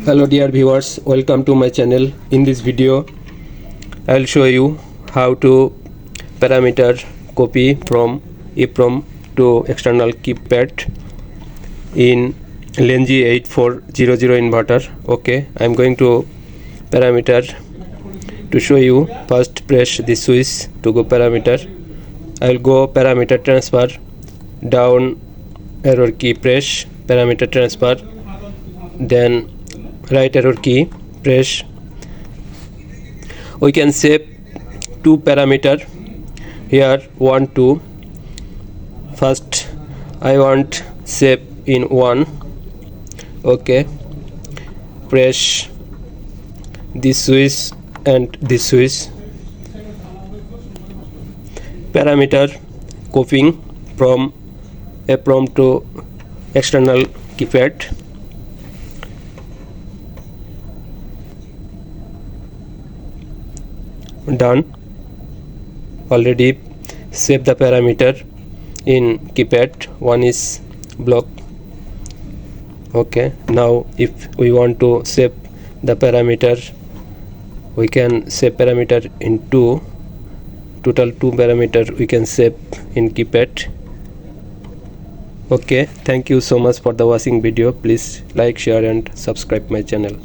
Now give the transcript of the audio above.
Hello dear viewers, welcome to my channel. In this video I'll show you how to parameter copy from EEPROM to external keypad in Lengy 8400 inverter. Okay, I'm going to parameter to show you. First press the switch to go parameter. I'll go parameter transfer, down arrow key press parameter transfer, then right arrow key press. We can save two parameter here, 1 2. First I want save in 1. Okay, press this switch and this switch. Parameter copying from EEPROM to external keypad. Done. Already save the parameter in keypad. One is block. Okay, now if we want to save the parameter, we can save parameter in 2. Total 2 parameter we can save in keypad. Okay, thank you so much for the watching video. Please like, share and subscribe my channel.